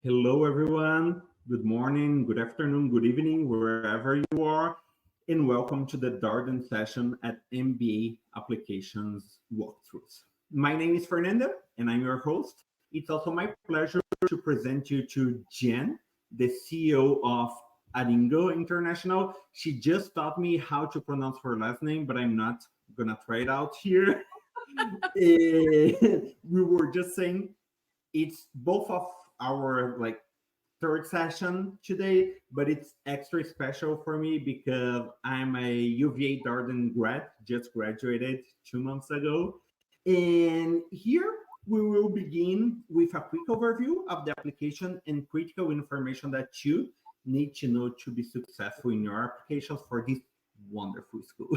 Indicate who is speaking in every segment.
Speaker 1: Hello, everyone. Good morning, good afternoon, good evening, wherever you are, and welcome to the Darton session at MBA Applications Walkthroughs. My name is Fernando, and I'm your host. It's also my pleasure to present you to Jen, the CEO of Aringo International. She just taught me how to pronounce her last name, but I'm not gonna try it out here. We were just saying it's both of our third session today, but it's extra special for me because I'm a UVA Darden grad, just graduated 2 months ago. And here we will begin with a quick overview of the application and critical information that you need to know to be successful in your applications for this wonderful school.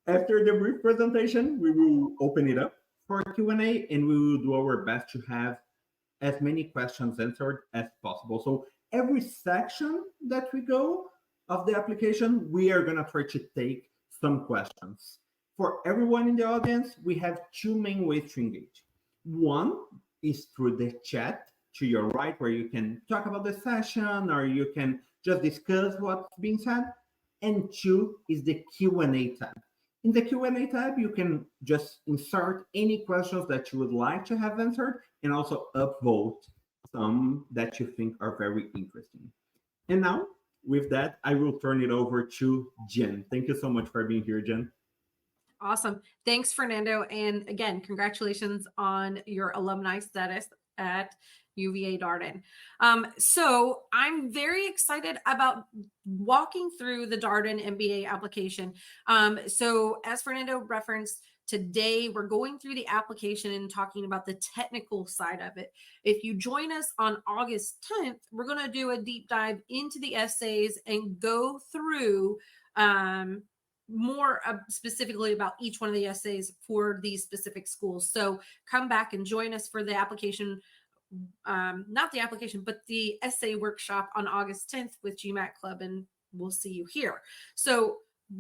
Speaker 1: After the brief presentation, we will open it up for Q&A and we will do our best to have as many questions answered as possible. So every section that we go of the application, we are gonna try to take some questions. For everyone in the audience, we have two main ways to engage. One is through the chat to your right, where you can talk about the session or you can just discuss what's being said. And two is the Q&A tab. In the Q&A tab, you can just insert any questions that you would like to have answered and also upvote some that you think are very interesting. And now, with that, I will turn it over to Jen. Thank you so much for being here, Jen.
Speaker 2: Awesome. Thanks, Fernando. And again, congratulations on your alumni status at UVA Darton. So I'm very excited about walking through the Darton MBA application. So as Fernando referenced, today we're going through the application and talking about the technical side of it. If you join us on August 10th, we're going to do a deep dive into the essays and go through more specifically about each one of the essays for these specific schools. So come back and join us for the application, not the application, but the essay workshop on August 10th with GMAT Club, and we'll see you here. So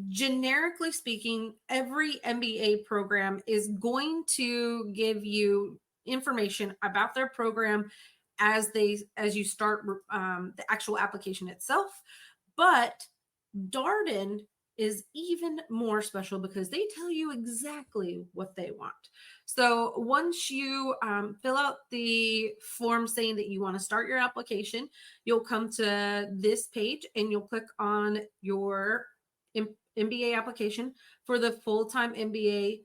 Speaker 2: generically speaking, every MBA program is going to give you information about their program as you start the actual application itself. But Darton is even more special because they tell you exactly what they want. So once you fill out the form saying that you want to start your application, you'll come to this page and you'll click on your MBA application for the full-time MBA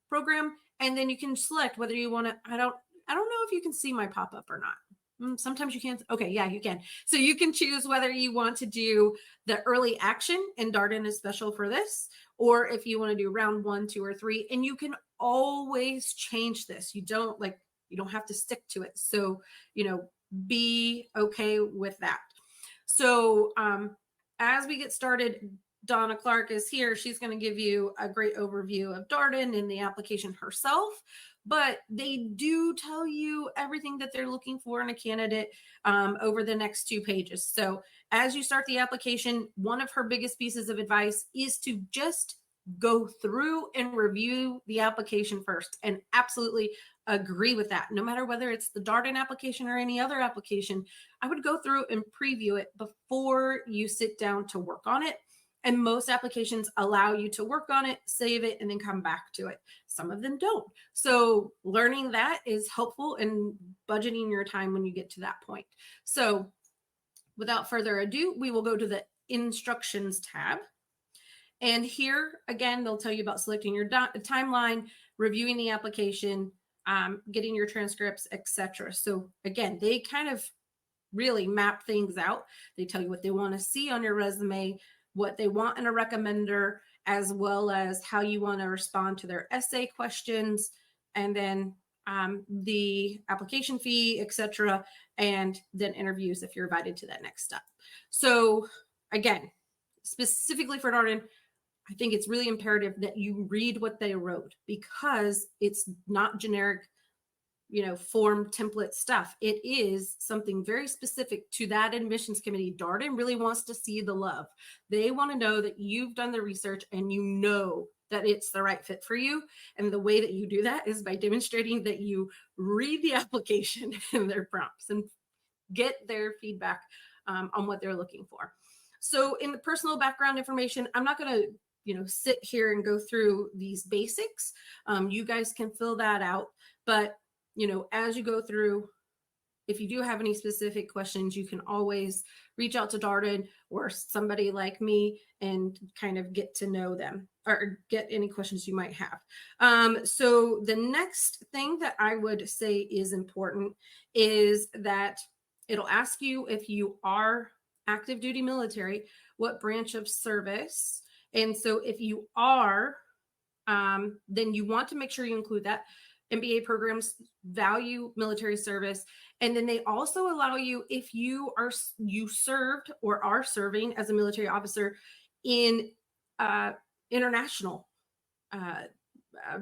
Speaker 2: program, and then you can select whether you want to. I don't know if you can see my pop-up or not. Sometimes you can't. Okay, yeah, you can. So you can choose whether you want to do the early action, and Darton is special for this, or if you want to do round 1, 2, or 3, and you can always change this. You don't have to stick to it. So, be okay with that. So as we get started, Donna Clark is here. She's going to give you a great overview of Darton and the application herself. But they do tell you everything that they're looking for in a candidate over the next 2 pages. So as you start the application, one of her biggest pieces of advice is to just go through and review the application first, and absolutely agree with that. No matter whether it's the Darton application or any other application, I would go through and preview it before you sit down to work on it. And most applications allow you to work on it, save it, and then come back to it. Some of them don't. So learning that is helpful in budgeting your time when you get to that point. So without further ado, we will go to the instructions tab. And here, again, they'll tell you about selecting your timeline, reviewing the application, getting your transcripts, etc. So again, they kind of really map things out. They tell you what they want to see on your resume, what they want in a recommender, as well as how you want to respond to their essay questions, and then the application fee, etc., and then interviews if you're invited to that next step. So again, specifically for Darton, I think it's really imperative that you read what they wrote, because it's not generic form template stuff. It is something very specific to that admissions committee. Darton really wants to see the love. They want to know that you've done the research and you know that it's the right fit for you. And the way that you do that is by demonstrating that you read the application and their prompts. And get their feedback on what they're looking for. So in the personal background information, I'm not going to sit here and go through these basics. You guys can fill that out, but as you go through, if you do have any specific questions, you can always reach out to Darton or somebody like me and kind of get to know them or get any questions you might have. So the next thing that I would say is important is that it'll ask you if you are active duty military, what branch of service. And so if you are, then you want to make sure you include that. MBA programs value military service. And then they also allow you, if you served or are serving as a military officer in international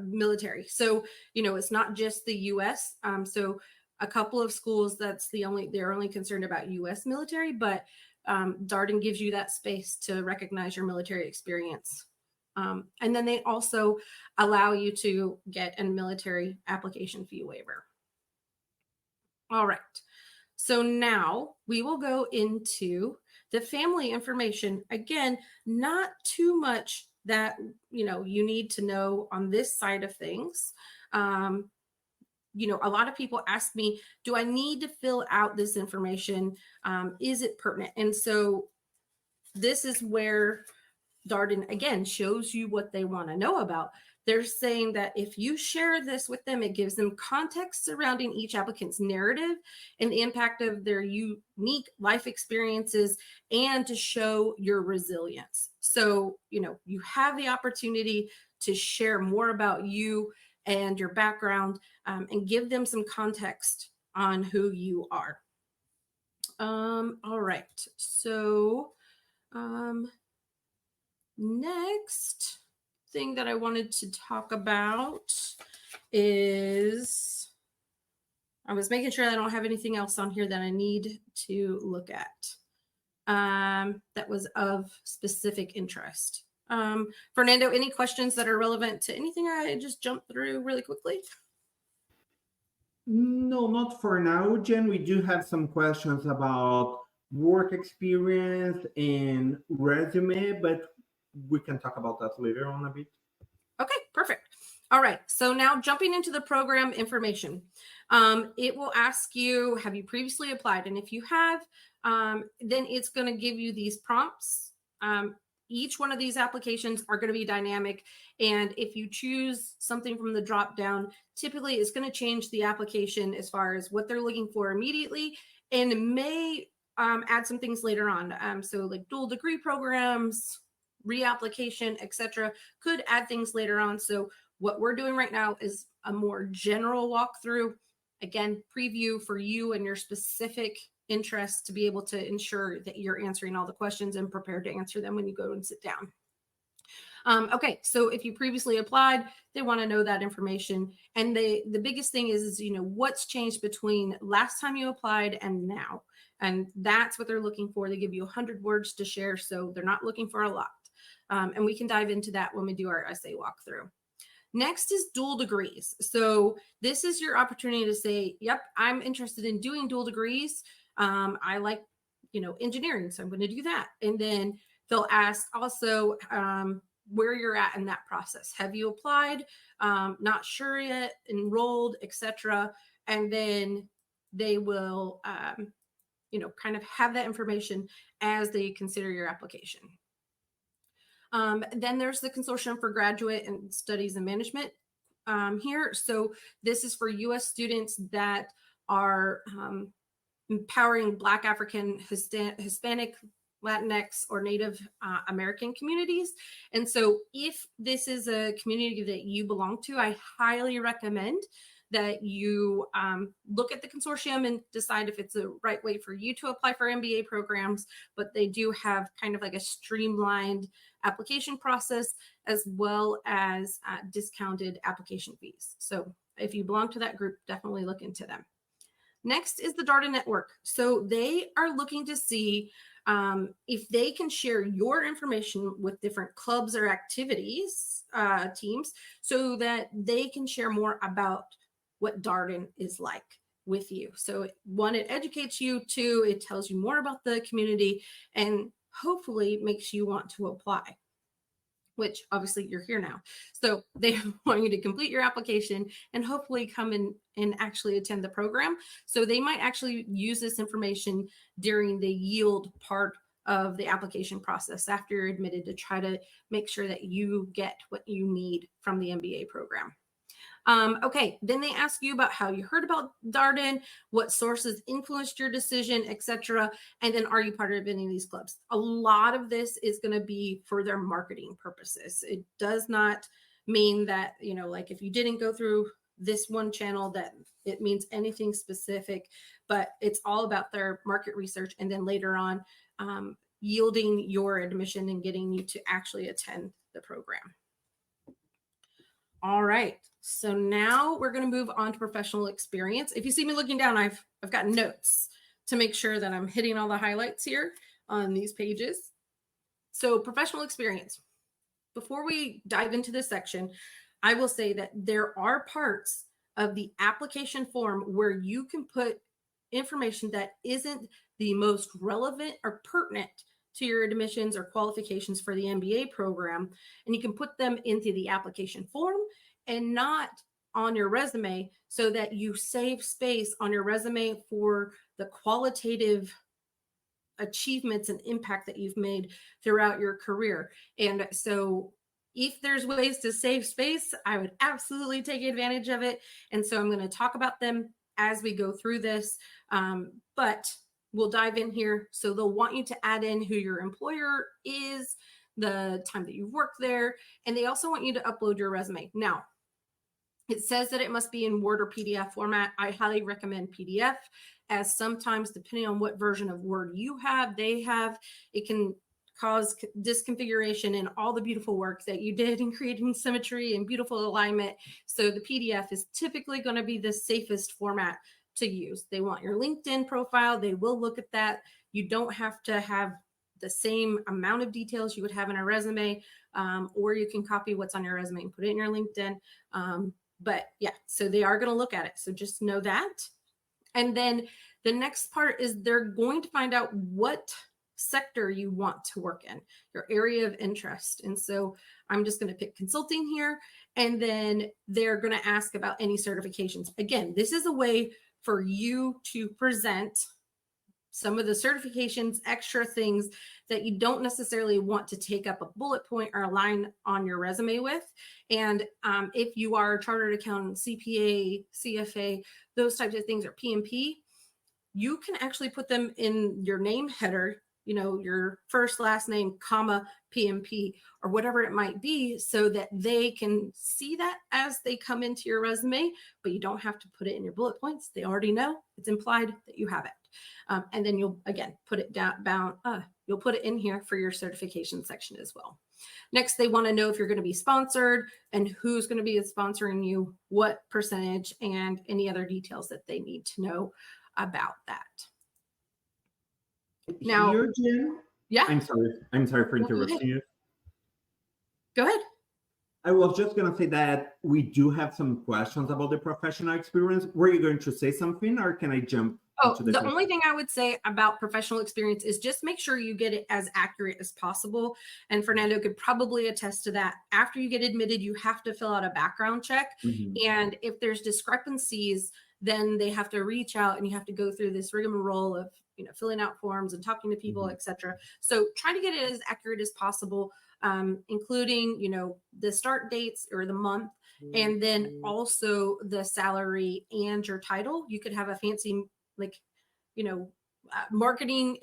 Speaker 2: military. So, it's not just the US. So a couple of schools, they're only concerned about US military, but Darton gives you that space to recognize your military experience. And then they also allow you to get a military application fee waiver. All right. So now we will go into the family information. Again, not too much that, you need to know on this side of things. A lot of people ask me, do I need to fill out this information? Is it pertinent? And so this is where Darton, again, shows you what they want to know about. They're saying that if you share this with them, it gives them context surrounding each applicant's narrative and the impact of their unique life experiences and to show your resilience. So, you have the opportunity to share more about you and your background and give them some context on who you are. All right. So, next thing that I wanted to talk about is, I was making sure I don't have anything else on here that I need to look at that was of specific interest. Fernando, any questions that are relevant to anything I just jumped through really quickly?
Speaker 1: No, not for now, Jen. We do have some questions about work experience and resume, but we can talk about that later on a bit.
Speaker 2: Okay, perfect. All right, so now jumping into the program information. It will ask you, have you previously applied? And if you have, then it's going to give you these prompts. Each one of these applications are going to be dynamic. And if you choose something from the drop down, typically it's going to change the application as far as what they're looking for immediately and may add some things later on. So like dual degree programs, reapplication, etc., could add things later on. So what we're doing right now is a more general walkthrough, again, preview for you and your specific interests to be able to ensure that you're answering all the questions and prepared to answer them when you go and sit down. Okay, so if you previously applied, they want to know that information. And the biggest thing is, what's changed between last time you applied and now. And that's what they're looking for. They give you 100 words to share, so they're not looking for a lot. And we can dive into that when we do our essay walkthrough. Next is dual degrees. So this is your opportunity to say, yep, I'm interested in doing dual degrees. I like, engineering, so I'm going to do that. And then they'll ask also where you're at in that process. Have you applied? Not sure yet, enrolled, etc. And then they will, kind of have that information as they consider your application. Then there's the Consortium for Graduate and Studies in Management here. So this is for U.S. students that are empowering Black, African, Hispanic, Latinx, or Native American communities. And so if this is a community that you belong to, I highly recommend that you look at the consortium and decide if it's the right way for you to apply for MBA programs. But they do have kind of like a streamlined application process as well as discounted application fees. So if you belong to that group, definitely look into them. Next is the Darton Network. So they are looking to see if they can share your information with different clubs or activities teams so that they can share more about what Darton is like. with you. So one, it educates you. Two, it tells you more about the community and hopefully makes you want to apply, which obviously you're here now. So they want you to complete your application and hopefully come in and actually attend the program. So they might actually use this information during the yield part of the application process after you're admitted to try to make sure that you get what you need from the MBA program. Okay, then they ask you about how you heard about Darton, what sources influenced your decision, etc. And then are you part of any of these clubs? A lot of this is going to be for their marketing purposes. It does not mean that, like if you didn't go through this one channel that it means anything specific, but it's all about their market research and then later on yielding your admission and getting you to actually attend the program. All right, so now we're going to move on to professional experience. If you see me looking down, I've got notes to make sure that I'm hitting all the highlights here on these pages. So professional experience. Before we dive into this section, I will say that there are parts of the application form where you can put information that isn't the most relevant or pertinent to your admissions or qualifications for the MBA program, and you can put them into the application form and not on your resume so that you save space on your resume for the qualitative achievements and impact that you've made throughout your career. And so if there's ways to save space, I would absolutely take advantage of it. And so I'm going to talk about them as we go through this, but we'll dive in here. So they'll want you to add in who your employer is, the time that you've worked there, and they also want you to upload your resume. Now, it says that it must be in Word or PDF format. I highly recommend PDF, as sometimes, depending on what version of Word you have, they have, it can cause disconfiguration in all the beautiful work that you did in creating symmetry and beautiful alignment. So the PDF is typically going to be the safest format to use. They want your LinkedIn profile. They will look at that. You don't have to have the same amount of details you would have in a resume, or you can copy what's on your resume and put it in your LinkedIn. But yeah, so they are going to look at it. So just know that. And then the next part is they're going to find out what sector you want to work in, your area of interest. And so I'm just going to pick consulting here. And then they're going to ask about any certifications. Again, this is a way for you to present some of the certifications, extra things that you don't necessarily want to take up a bullet point or a line on your resume with. And if you are a chartered accountant, CPA, CFA, those types of things, or PMP, you can actually put them in your name header, your first, last name, comma, PMP, or whatever it might be, so that they can see that as they come into your resume, but you don't have to put it in your bullet points. They already know. It's implied that you have it. And then you'll, again, put it you'll put it in here for your certification section as well. Next, they want to know if you're going to be sponsored and who's going to be sponsoring you, what percentage, and any other details that they need to know about that. Now,
Speaker 1: here, Jen,
Speaker 2: yeah.
Speaker 1: I'm sorry for interrupting you.
Speaker 2: Go ahead.
Speaker 1: I was just going to say that we do have some questions about the professional experience. Were you going to say something, or can I jump?
Speaker 2: The only thing I would say about professional experience is just make sure you get it as accurate as possible. And Fernando could probably attest to that. After you get admitted, you have to fill out a background check. Mm-hmm. And if there's discrepancies, then they have to reach out and you have to go through this rigmarole of, filling out forms and talking to people, mm-hmm. etc. So try to get it as accurate as possible, including, the start dates or the month, and then also the salary and your title. You could have a fancy, marketing,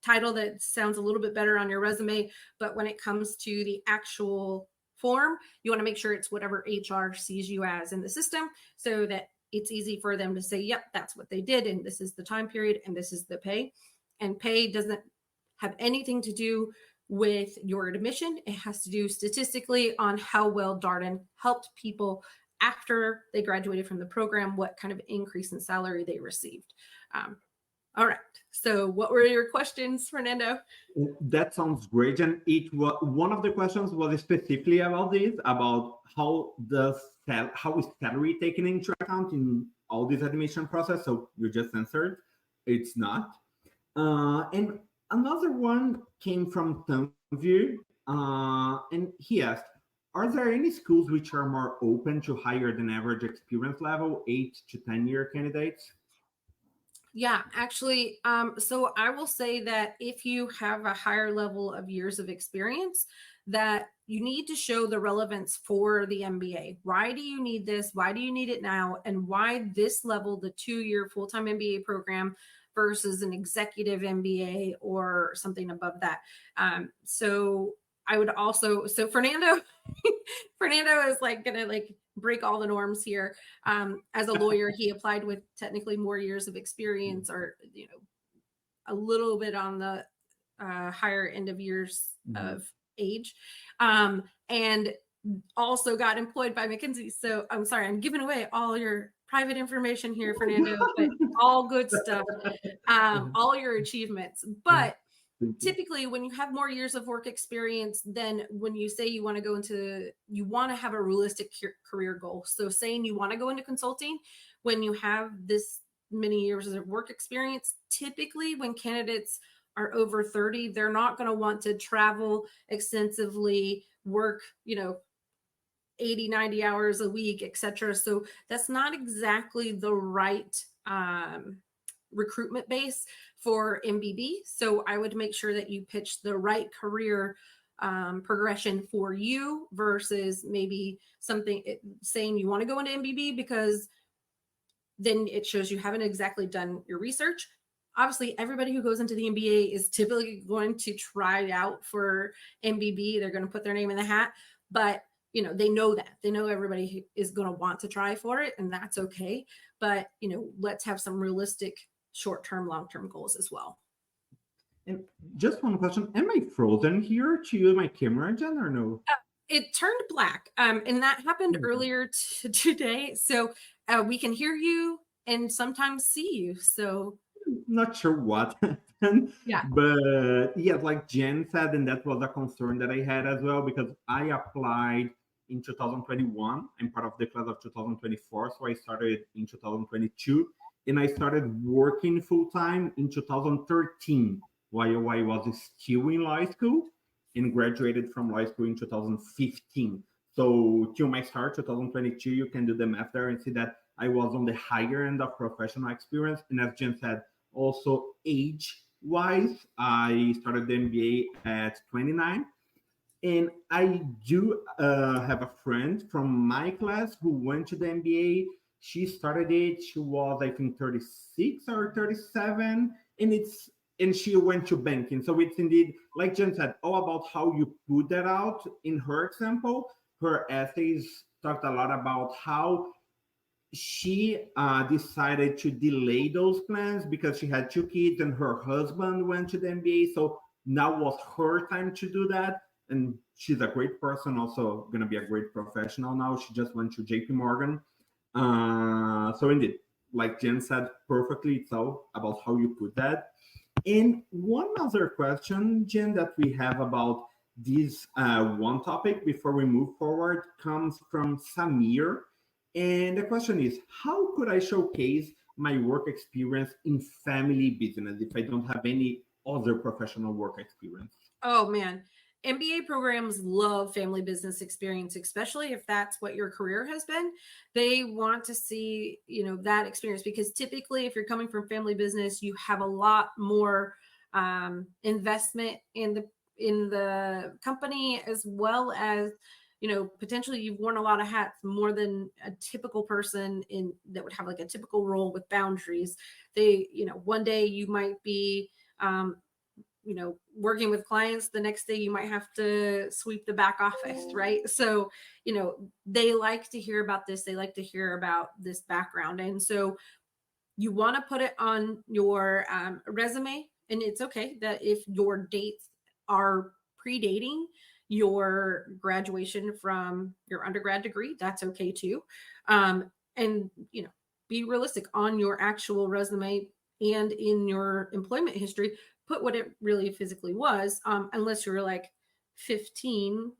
Speaker 2: title that sounds a little bit better on your resume. But when it comes to the actual form, you want to make sure it's whatever HR sees you as in the system, so that it's easy for them to say, yep, that's what they did. And this is the time period and this is the pay. And pay doesn't have anything to do with your admission. It has to do statistically on how well Darton helped people after they graduated from the program, what kind of increase in salary they received. All right. So what were your questions, Fernando?
Speaker 1: That sounds great. And one of the questions was specifically about this, about how is salary taken into account in all this admission process. So you just answered, it's not. And another one came from Tanvir, and he asked, are there any schools which are more open to higher than average experience level, 8 to 10 year candidates?
Speaker 2: Yeah, actually, so I will say that if you have a higher level of years of experience, that you need to show the relevance for the MBA. Why do you need this? Why do you need it now? And why this level, the 2 year full-time MBA program versus an executive MBA or something above that? So I would also, so Fernando, Fernando is like gonna like break all the norms here. As a lawyer, he applied with technically more years of experience, or a little bit on the higher end of years
Speaker 1: Mhm.
Speaker 2: of age, and also got employed by McKinsey. So I'm sorry, I'm giving away all your private information here, Fernando, but all good stuff, all your achievements. But
Speaker 1: Thank you.
Speaker 2: typically when you have more years of work experience, then when you say you want to go into, you want to have a realistic career goal. So saying you want to go into consulting when you have this many years of work experience, typically when candidates are over 30, they're not going to want to travel extensively, work 80, 90 hours a week, etc. So that's not exactly the right recruitment base for MBB. So I would make sure that you pitch the right career progression for you versus maybe something saying you want to go into MBB, because then it shows you haven't exactly done your research. Obviously, everybody who goes into the MBA is typically going to try out for MBB. They're going to put their name in the hat, but they know that. They know everybody is going to want to try for it, and that's okay. But, let's have some realistic short-term, long-term goals as well.
Speaker 1: And just one question: am I frozen here to use my camera, Jen, or no?
Speaker 2: It turned black, and that happened earlier today. So we can hear you and sometimes see you. So
Speaker 1: Not sure what happened,
Speaker 2: yeah.
Speaker 1: but yeah, like Jen said, and that was a concern that I had as well because I applied in 2021. I'm part of the class of 2024, so I started in 2022, and I started working full time in 2013 while I was still in law school, and graduated from law school in 2015. So till my start, 2022, you can do the math there and see that I was on the higher end of professional experience. And as Jen said, also age wise, I started the MBA at 29. And I do have a friend from my class who went to the MBA. She started it, she was, I think, 36 or 37. And she went to banking. So it's indeed, like Jen said, all about how you put that out. In her example, her essays talked a lot about how she decided to delay those plans because she had 2 kids and her husband went to the MBA. So now was her time to do that. And she's a great person, also going to be a great professional now. She just went to JP Morgan. So indeed, like Jen said perfectly, it's all about how you put that. And one other question, Jen, that we have about this one topic before we move forward comes from Samir. And the question is, how could I showcase my work experience in family business if I don't have any other professional work experience?
Speaker 2: Oh man, MBA programs love family business experience, especially if that's what your career has been. They want to see, that experience, because typically if you're coming from family business, you have a lot more investment in the company, as well as potentially you've worn a lot of hats more than a typical person in that would have like a typical role with boundaries. They, one day you might be working with clients, the next day you might have to sweep the back office, right? So they like to hear about this, they like to hear about this background, and so you want to put it on your resume. And it's okay that if your dates are predating your graduation from your undergrad degree, that's okay too. And be realistic on your actual resume and in your employment history. Put what it really physically was, unless you're like 15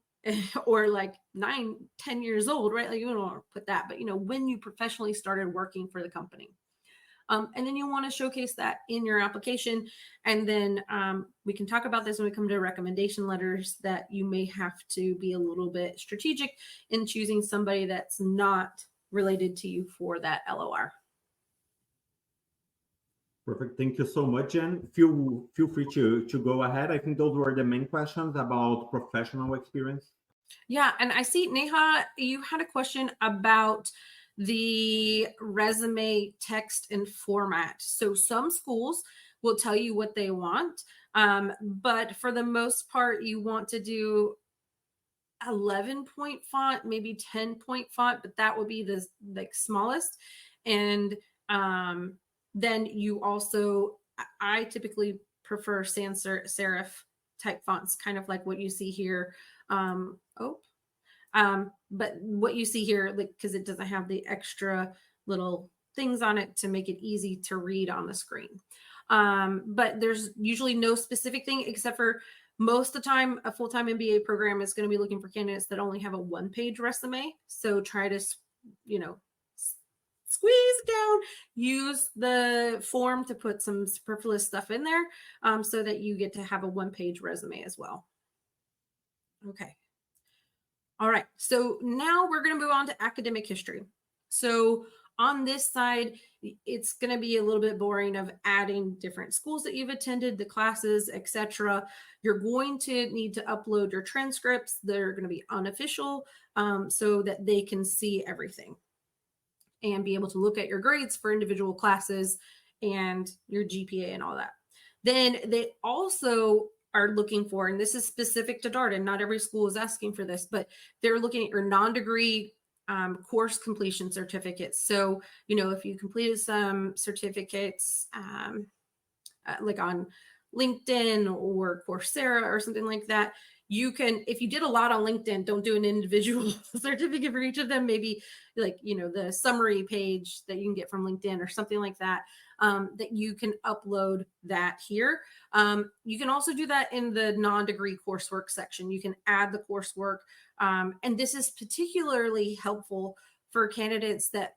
Speaker 2: or like 9, 10 years old, right? Like you don't want to put that, but when you professionally started working for the company. And then you want to showcase that in your application. And then we can talk about this when we come to recommendation letters, that you may have to be a little bit strategic in choosing somebody that's not related to you for that LOR.
Speaker 1: Perfect. Thank you so much, Jen. Feel free to go ahead. I think those were the main questions about professional experience.
Speaker 2: Yeah, and I see, Neha, you had a question about the resume text and format. So some schools will tell you what they want, but for the most part, you want to do 11-point font, maybe 10-point font, but that would be the like smallest. And then you also, I typically prefer sans serif type fonts, kind of like what you see here. But what you see here, like, because it doesn't have the extra little things on it to make it easy to read on the screen. But there's usually no specific thing, except for most of the time, a full-time MBA program is going to be looking for candidates that only have a one-page resume. So try to, squeeze down, use the form to put some superfluous stuff in there, so that you get to have a one-page resume as well. Okay. All right. So now we're going to move on to academic history. So on this side, it's going to be a little bit boring of adding different schools that you've attended, the classes, etc. You're going to need to upload your transcripts. They're going to be unofficial, so that they can see everything and be able to look at your grades for individual classes and your GPA and all that. Then they also are looking for, and this is specific to Darton, not every school is asking for this, but they're looking at your non-degree course completion certificates. So, if you completed some certificates like on LinkedIn or Coursera or something like that, you can, if you did a lot on LinkedIn, don't do an individual certificate for each of them. Maybe like, the summary page that you can get from LinkedIn or something like that, that you can upload that here. You can also do that in the non-degree coursework section. You can add the coursework. And this is particularly helpful for candidates that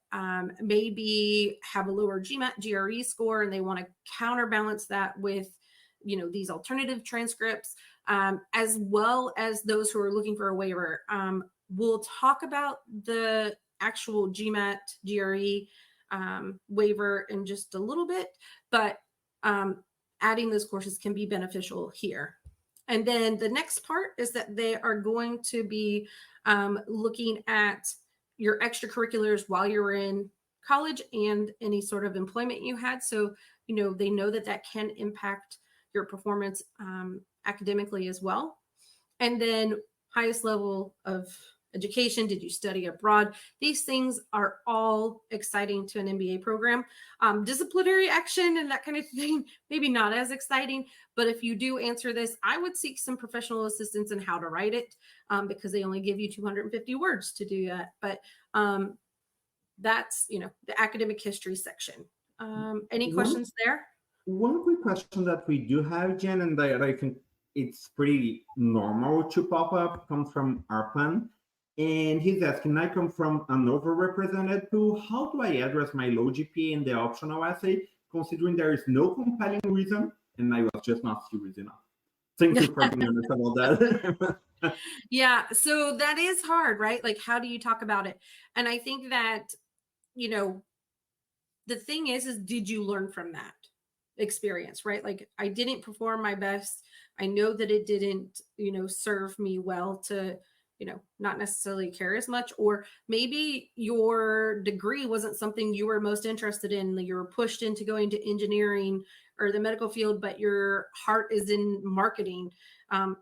Speaker 2: maybe have a lower GMAT, GRE score, and they want to counterbalance that with, these alternative transcripts, as well as those who are looking for a waiver. We'll talk about the actual GMAT, GRE waiver in just a little bit, but adding those courses can be beneficial here. And then the next part is that they are going to be looking at your extracurriculars while you're in college and any sort of employment you had. So, they know that can impact your performance academically as well. And then highest level of education, did you study abroad? These things are all exciting to an MBA program. Disciplinary action and that kind of thing, maybe not as exciting, but if you do answer this, I would seek some professional assistance in how to write it, because they only give you 250 words to do that. But that's, the academic history section. Any questions there?
Speaker 1: One quick question that we do have, Jen, and that I think it's pretty normal to pop up, comes from Arpan. And he's asking, I come from an overrepresented pool. How do I address my low GPA in the optional essay, considering there is no compelling reason and I was just not serious enough? Thank you for being honest about that.
Speaker 2: Yeah, so that is hard, right? Like, how do you talk about it? And I think that, the thing is did you learn from that experience, right? Like, I didn't perform my best. I know that it didn't, serve me well to, not necessarily care as much, or maybe your degree wasn't something you were most interested in. You were pushed into going to engineering or the medical field, but your heart is in marketing.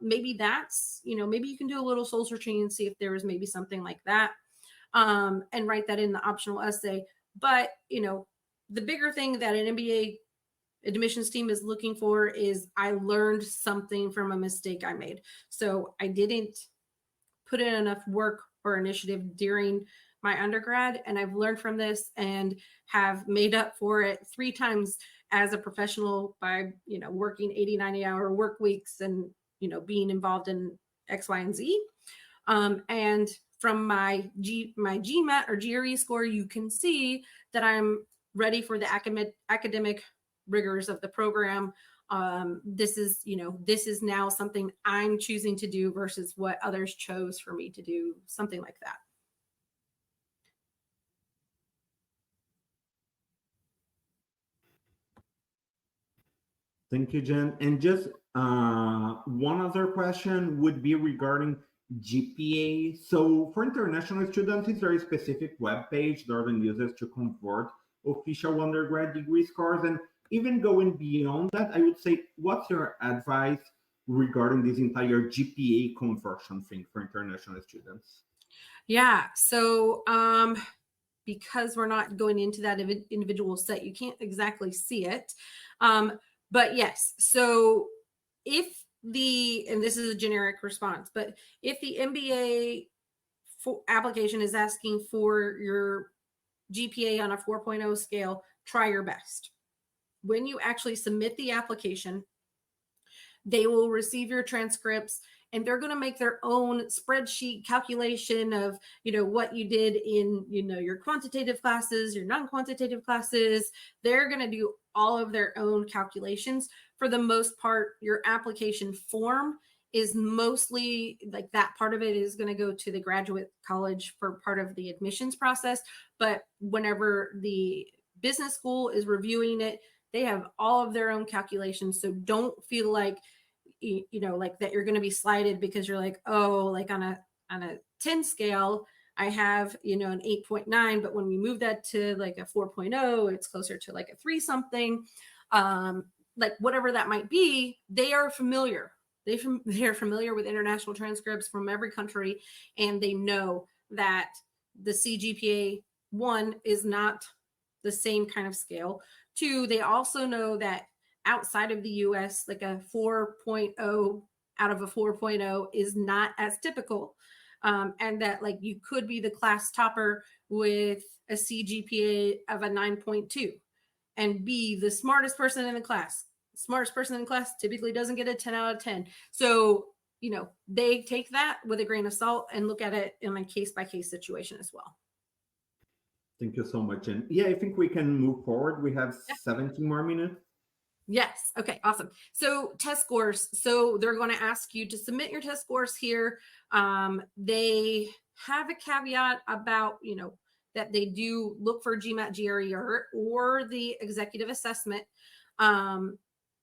Speaker 2: Maybe that's, maybe you can do a little soul searching and see if there was maybe something like that, and write that in the optional essay. But, the bigger thing that an MBA admissions team is looking for is I learned something from a mistake I made. So I didn't put in enough work or initiative during my undergrad, and I've learned from this and have made up for it 3 times as a professional by, working 80, 90-hour work weeks and, being involved in X, Y, and Z. And from my GMAT or GRE score, you can see that I'm ready for the academic rigors of the program. This is now something I'm choosing to do versus what others chose for me to do, something like that.
Speaker 1: Thank you, Jen. And just one other question would be regarding GPA. So for international students, is there a specific web page Darwin uses to convert official undergrad degree scores? And even going beyond that, I would say, what's your advice regarding this entire GPA conversion thing for international students?
Speaker 2: Yeah. So because we're not going into that individual set, you can't exactly see it. But yes, so if and this is a generic response, but if the MBA application is asking for your GPA on a 4.0 scale, try your best. When you actually submit the application, they will receive your transcripts and they're going to make their own spreadsheet calculation of, what you did in, your quantitative classes, your non-quantitative classes. They're going to do all of their own calculations. For the most part, your application form is mostly like that part of it is going to go to the graduate college for part of the admissions process. But whenever the business school is reviewing it, they have all of their own calculations. So don't feel like, like that you're going to be slighted because you're like, oh, like on a 10 scale, I have, an 8.9, but when we move that to like a 4.0, it's closer to like a 3 something. Like whatever that might be, they are familiar. They are familiar with international transcripts from every country, and they know that the CGPA 1 is not the same kind of scale. 2, they also know that outside of the US, like a 4.0 out of a 4.0 is not as typical. And that like you could be the class topper with a CGPA of a 9.2 and be the smartest person in the class. The smartest person in the class typically doesn't get a 10 out of 10. So, they take that with a grain of salt and look at it in a case-by-case situation as well.
Speaker 1: Thank you so much. And yeah, I think we can move forward. We have 17 more minutes.
Speaker 2: Yes. Okay, awesome. So test scores. So they're going to ask you to submit your test scores here. They have a caveat about, that they do look for GMAT, GRE, or the executive assessment. And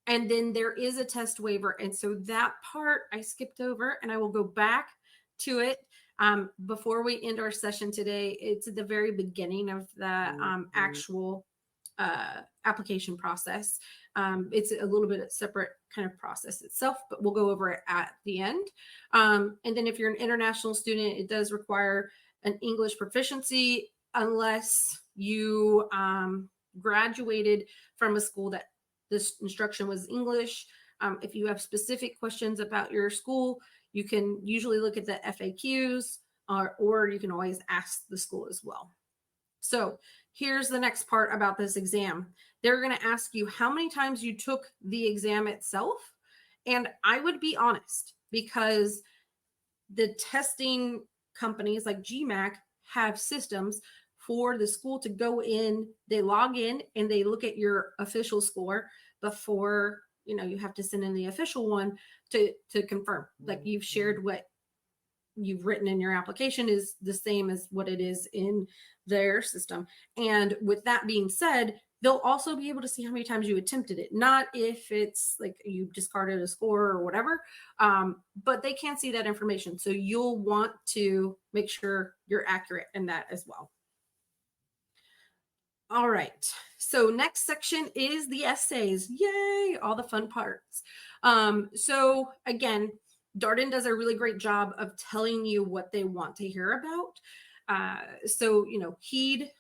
Speaker 2: then there is a test waiver. And so that part I skipped over, and I will go back to it. Before we end our session today, it's at the very beginning of the actual application process. It's a little bit separate kind of process itself, but we'll go over it at the end. And then if you're an international student, it does require an English proficiency unless you graduated from a school that this instruction was English. If you have specific questions about your school, you can usually look at the FAQs, or you can always ask the school as well. So here's the next part about this exam. They're going to ask you how many times you took the exam itself. And I would be honest, because the testing companies like GMAC have systems for the school to go in, they log in and they look at your official score before, you have to send in the official one to confirm. Like you've shared what you've written in your application is the same as what it is in their system. And with that being said, they'll also be able to see how many times you attempted it, not if it's like you discarded a score or whatever, but they can't see that information. So you'll want to make sure you're accurate in that as well. All right. So next section is the essays. Yay, all the fun parts. So again, Darton does a really great job of telling you what they want to hear about. So, heed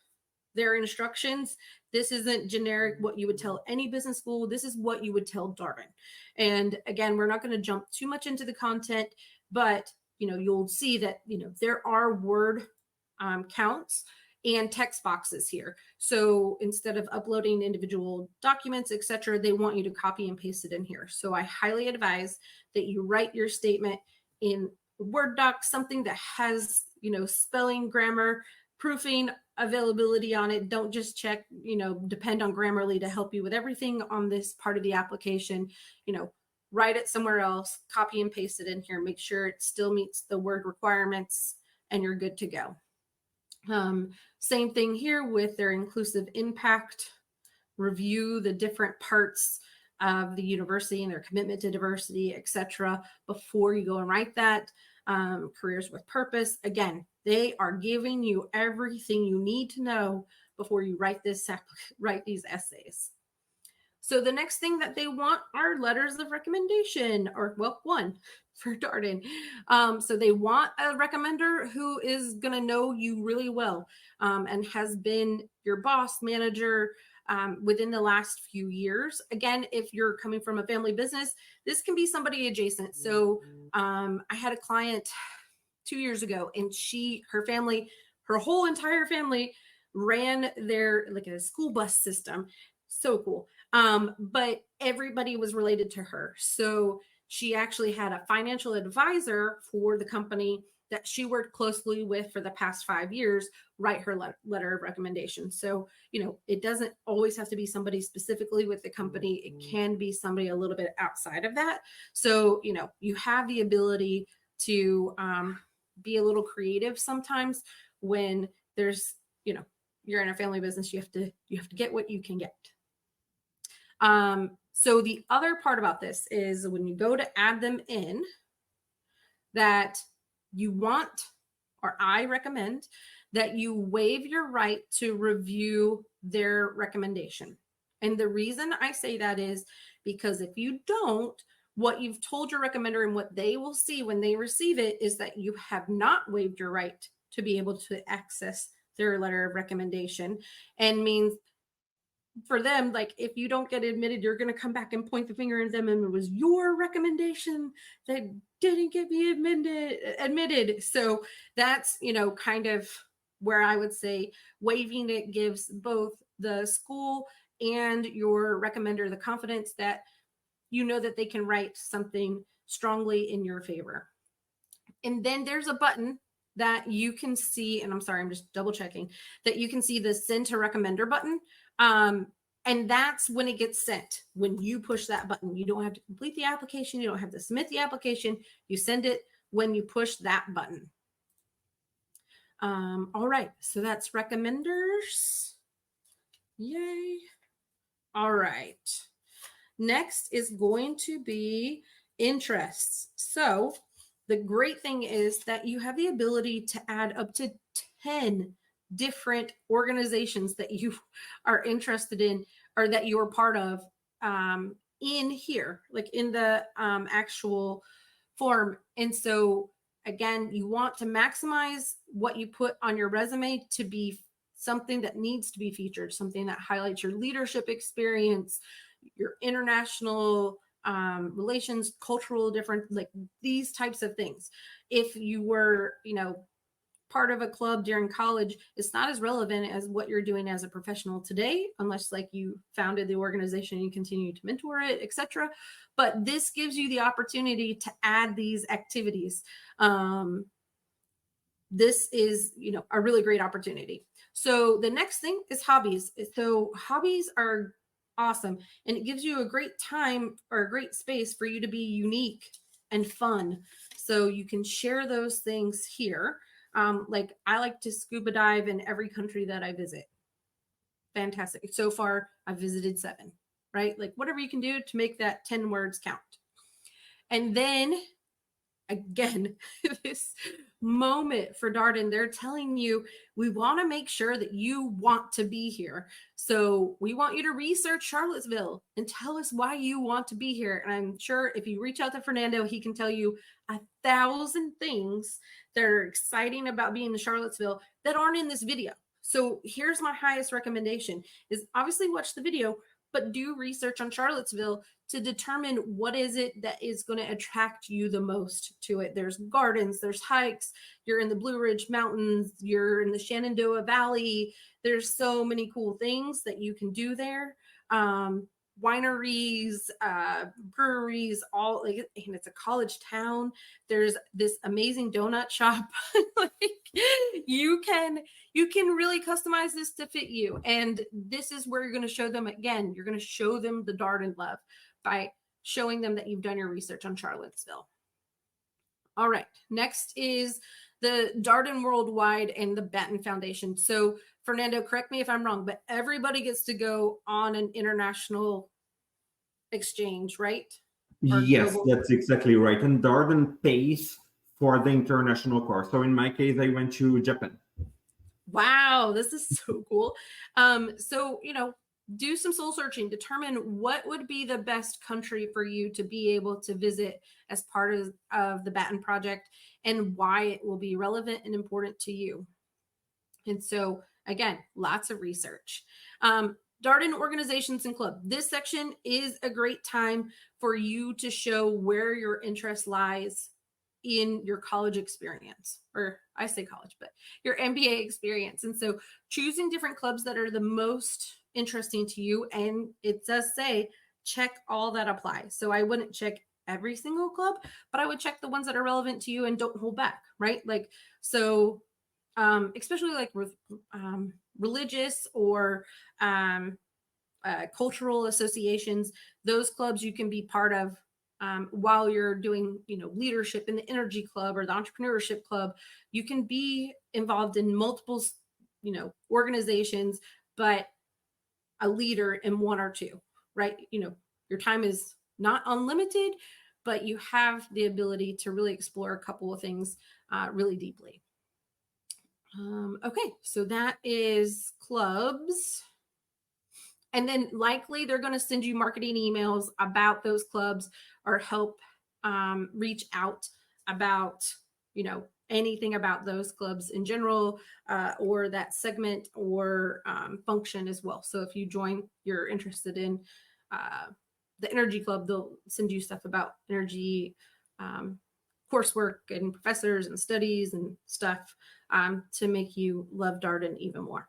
Speaker 2: their instructions. This isn't generic what you would tell any business school. This is what you would tell Darton. And again, we're not going to jump too much into the content, but, you'll see that, there are word counts and text boxes here. So instead of uploading individual documents, etc., they want you to copy and paste it in here. So I highly advise that you write your statement in Word doc, something that has, spelling, grammar, proofing, availability on it. Don't just check, depend on Grammarly to help you with everything on this part of the application. Write it somewhere else, copy and paste it in here, make sure it still meets the word requirements, and you're good to go. Same thing here with their inclusive impact. Review the different parts of the university and their commitment to diversity, etc., before you go and write that. Careers with purpose. Again, they are giving you everything you need to know before you write these essays. So the next thing that they want are letters of recommendation, or one for Darton. So they want a recommender who is going to know you really well, and has been your boss, manager, within the last few years. Again, if you're coming from a family business, this can be somebody adjacent. So I had a client 2 years ago, and her whole entire family ran their like a school bus system. So cool. But everybody was related to her. So she actually had a financial advisor for the company that she worked closely with for the past 5 years write her letter of recommendation. So, it doesn't always have to be somebody specifically with the company. It can be somebody a little bit outside of that. So, you have the ability to be a little creative sometimes when there's, you're in a family business, you have to get what you can get. So the other part about this is when you go to add them in, that you want, or I recommend, that you waive your right to review their recommendation. And the reason I say that is because if you don't, what you've told your recommender and what they will see when they receive it is that you have not waived your right to be able to access their letter of recommendation, and means for them, like, if you don't get admitted, you're going to come back and point the finger at them, and it was your recommendation that didn't get me admitted. So that's, kind of where I would say waiving it gives both the school and your recommender the confidence that that they can write something strongly in your favor. And then there's a button that you can see, and I'm sorry, I'm just double checking, that you can see the send to recommender button. And that's when it gets sent. When you push that button, you don't have to complete the application. You don't have to submit the application. You send it when you push that button. All right, so that's recommenders. Yay. All right. Next is going to be interests. So the great thing is that you have the ability to add up to 10 different organizations that you are interested in, or that you're part of, in here, like in the actual form. And so again, you want to maximize what you put on your resume to be something that needs to be featured, something that highlights your leadership experience, your international relations, cultural difference, like these types of things. If you were, part of a club during college, it's not as relevant as what you're doing as a professional today, unless like you founded the organization and you continue to mentor it, etc. But this gives you the opportunity to add these activities. This is, a really great opportunity. So the next thing is hobbies. So hobbies are awesome, and it gives you a great time or a great space for you to be unique and fun. So you can share those things here. Like I like to scuba dive in every country that I visit. Fantastic. So far, I've visited 7, right? Like whatever you can do to make that 10 words count. And then again, this moment for Darton, they're telling you, we want to make sure that you want to be here. So we want you to research Charlottesville and tell us why you want to be here. And I'm sure if you reach out to Fernando, he can tell you 1,000 things that are exciting about being in Charlottesville that aren't in this video. So here's my highest recommendation is obviously watch the video, but do research on Charlottesville to determine what is it that is going to attract you the most to it. There's gardens, there's hikes, you're in the Blue Ridge Mountains, you're in the Shenandoah Valley. There's so many cool things that you can do there. wineries, breweries, all like, and it's a college town. There's this amazing donut shop. Like, you can really customize this to fit you. And this is where you're going to show them, again, you're going to show them the Darton love by showing them that you've done your research on Charlottesville. All right, next is the Darton Worldwide and the Batten Foundation. So Fernando, correct me if I'm wrong, but everybody gets to go on an international exchange, right? Or
Speaker 1: Yes,
Speaker 2: global.
Speaker 1: that's exactly right. And Darden pays for the international course. So in my case, I went to Japan.
Speaker 2: Wow, this is so cool. So, you know, do some soul searching, determine what would be the best country for you to be able to visit as part of the Batten Project, and why it will be relevant and important to you. And so, again, lots of research. Darton Organizations and Club. This section is a great time for you to show where your interest lies in your college experience, or I say college, but your MBA experience. And so choosing different clubs that are the most interesting to you. And it does say, check all that apply. So I wouldn't check every single club, but I would check the ones that are relevant to you and don't hold back, right? Like, so especially like with religious or cultural associations, those clubs you can be part of while you're doing, you know, leadership in the energy club or the entrepreneurship club. You can be involved in multiple, you know, organizations, but a leader in one or two, right? You know, your time is not unlimited, but you have the ability to really explore a couple of things really deeply. Okay, so that is clubs. And then likely they're going to send you marketing emails about those clubs, or help reach out about, you know, anything about those clubs in general, or that segment or function as well. So if you join, you're interested in the energy club, they'll send you stuff about energy coursework and professors and studies and stuff to make you love Darton even more.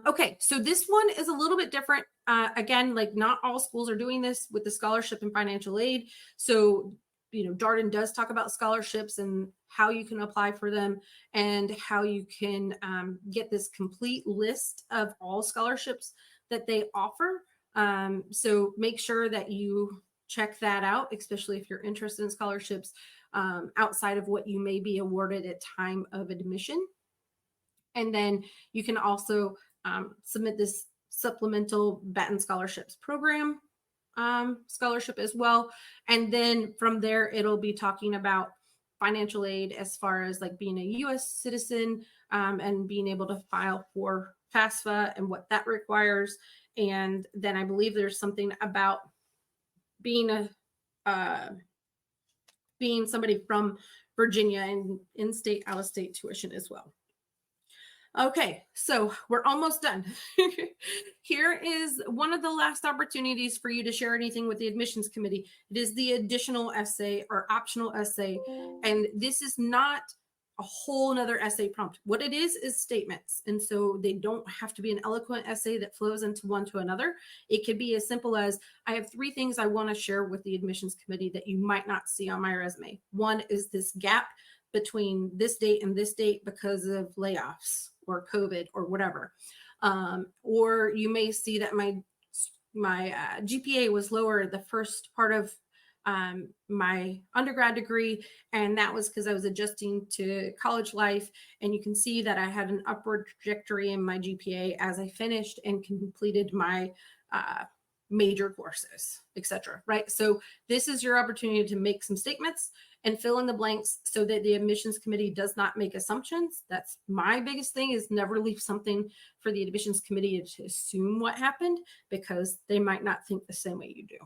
Speaker 2: Okay, so this one is a little bit different. Again, like not all schools are doing this with the scholarship and financial aid. So, you know, Darton does talk about scholarships and how you can apply for them, and how you can get this complete list of all scholarships that they offer. So make sure that you check that out, especially if you're interested in scholarships outside of what you may be awarded at time of admission. And then you can also submit this supplemental Batten Scholarships Program scholarship as well. And then from there, it'll be talking about financial aid as far as like being a U.S. citizen and being able to file for FAFSA and what that requires. And then I believe there's something about being being somebody from Virginia and in-state, out-of-state tuition as well. Okay, so we're almost done. Here is one of the last opportunities for you to share anything with the admissions committee. It is the additional essay or optional essay. And this is not a whole nother essay prompt. What it is statements. And so they don't have to be an eloquent essay that flows into one to another. It could be as simple as, I have 3 things I want to share with the admissions committee that you might not see on my resume. One is this gap between this date and this date because of layoffs or COVID or whatever. Or you may see that my GPA was lower the first part of my undergrad degree, and that was because I was adjusting to college life. And you can see that I had an upward trajectory in my GPA as I finished and completed my major courses, etc. Right? So this is your opportunity to make some statements and fill in the blanks so that the admissions committee does not make assumptions. That's my biggest thing, is never leave something for the admissions committee to assume what happened, because they might not think the same way you do.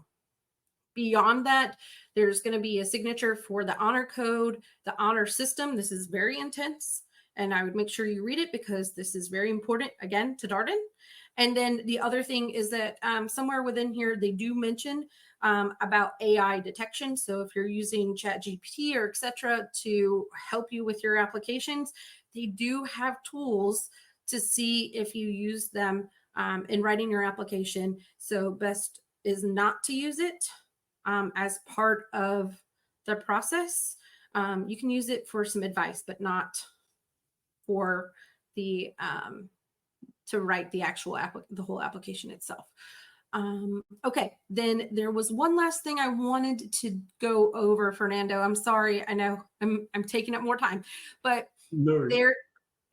Speaker 2: Beyond that, there's going to be a signature for the honor code, the honor system. This is very intense, and I would make sure you read it because this is very important, again, to Darton. And then the other thing is that somewhere within here, they do mention about AI detection. So if you're using ChatGPT or etc. to help you with your applications, they do have tools to see if you use them in writing your application. So best is not to use it as part of the process. You can use it for some advice, but not for the to write the actual the whole application itself. Okay, then there was one last thing I wanted to go over, Fernando. I'm sorry, I know I'm taking up more time, but
Speaker 1: No.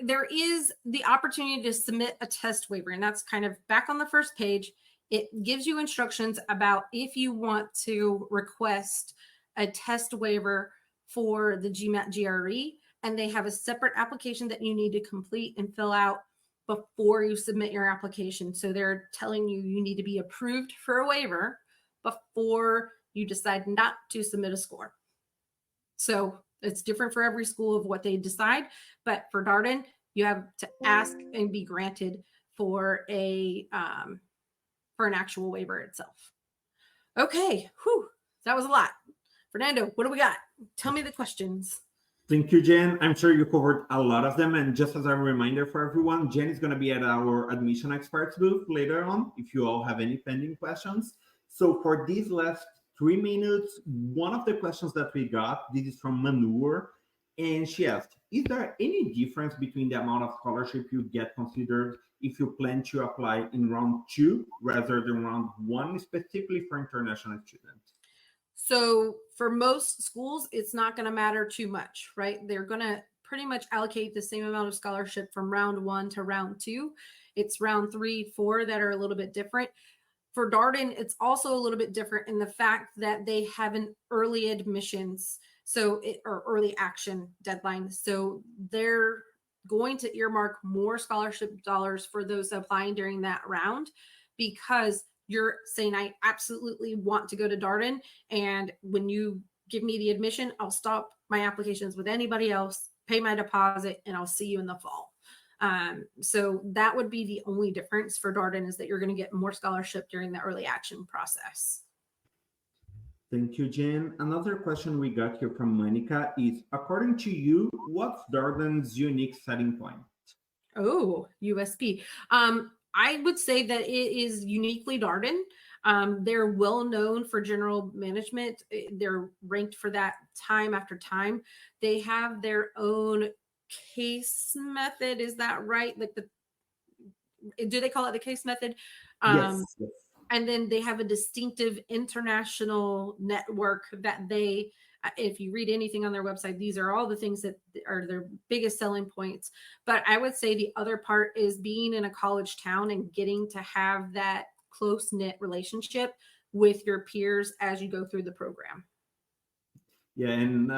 Speaker 2: there is the opportunity to submit a test waiver, and that's kind of back on the first page. It gives you instructions about if you want to request a test waiver for the GMAT GRE, and they have a separate application that you need to complete and fill out before you submit your application. So they're telling you you need to be approved for a waiver before you decide not to submit a score. So it's different for every school of what they decide, but for Darton, you have to ask and be granted for a for an actual waiver itself. Okay, whew, that was a lot. Fernando, what do we got? Tell me the questions.
Speaker 1: Thank you, Jen. I'm sure you covered a lot of them. And just as a reminder for everyone, Jen is going to be at our admission experts booth later on if you all have any pending questions. So for these last 3 minutes, one of the questions that we got, this is from Manure, and she asked, is there any difference between the amount of scholarship you get considered if you plan to apply in round 2 rather than round 1, specifically for international students?
Speaker 2: So for most schools, it's not going to matter too much, right? They're going to pretty much allocate the same amount of scholarship from round 1 to round 2. It's round 3, 4 that are a little bit different. For Darton, it's also a little bit different in the fact that they have an early admissions, or early action deadline. So they're going to earmark more scholarship dollars for those applying during that round, because you're saying, I absolutely want to go to Darton, and when you give me the admission, I'll stop my applications with anybody else, pay my deposit, and I'll see you in the fall. So that would be the only difference for Darton, is that you're going to get more scholarship during the early action process.
Speaker 1: Thank you, Jen. Another question we got here from Monica is, according to you, what's Darton's unique selling point?
Speaker 2: Oh, USP. I would say that it is uniquely Darton. They're well known for general management. They're ranked for that time after time. They have their own case method. Is that right? Like do they call it the case method?
Speaker 1: Yes.
Speaker 2: And then they have a distinctive international network that they, if you read anything on their website, these are all the things that are their biggest selling points. But I would say the other part is being in a college town and getting to have that close-knit relationship with your peers as you go through the program.
Speaker 1: Yeah, and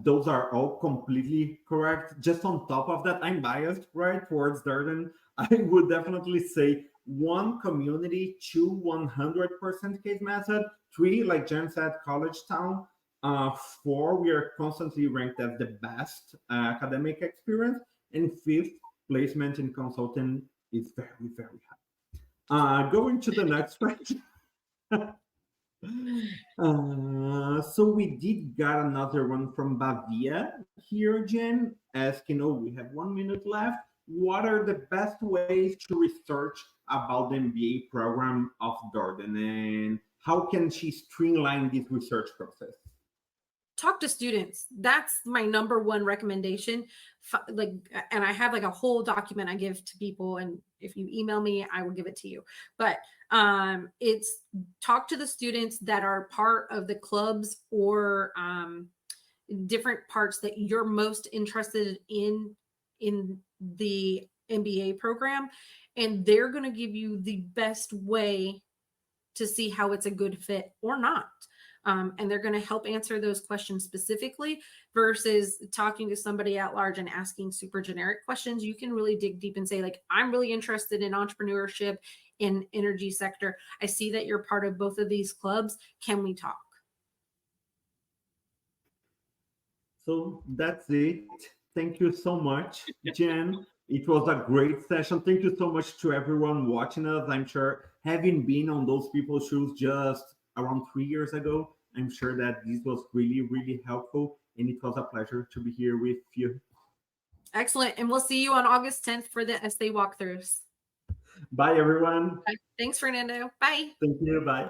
Speaker 1: those are all completely correct. Just on top of that, I'm biased, right, towards Darton. I would definitely say 1, community; 2, 100% case method; 3, like Jen said, college town; 4, we are constantly ranked as the best academic experience; and 5th, placement in consulting is very, very high. Going to the next question. So we did got another one from Bavia here, Jen, asking, oh, we have 1 minute left. What are the best ways to research about the MBA program of Darton, and how can she streamline this research process?
Speaker 2: Talk to students. That's my number one recommendation. And I have like a whole document I give to people, and if you email me, I will give it to you. But it's talk to the students that are part of the clubs or different parts that you're most interested in the MBA program, and they're going to give you the best way to see how it's a good fit or not. And they're going to help answer those questions specifically versus talking to somebody at large and asking super generic questions. You can really dig deep and say, like, I'm really interested in entrepreneurship in energy sector. I see that you're part of both of these clubs. Can we talk?
Speaker 1: So that's it. Thank you so much, Jen. It was a great session. Thank you so much to everyone watching us. I'm sure, having been on those people's shoes just around 3 years ago, I'm sure that this was really, really helpful. And it was a pleasure to be here with you.
Speaker 2: Excellent. And we'll see you on August 10th for the essay walkthroughs.
Speaker 1: Bye, everyone.
Speaker 2: Thanks, Fernando. Bye.
Speaker 1: Thank you. Bye.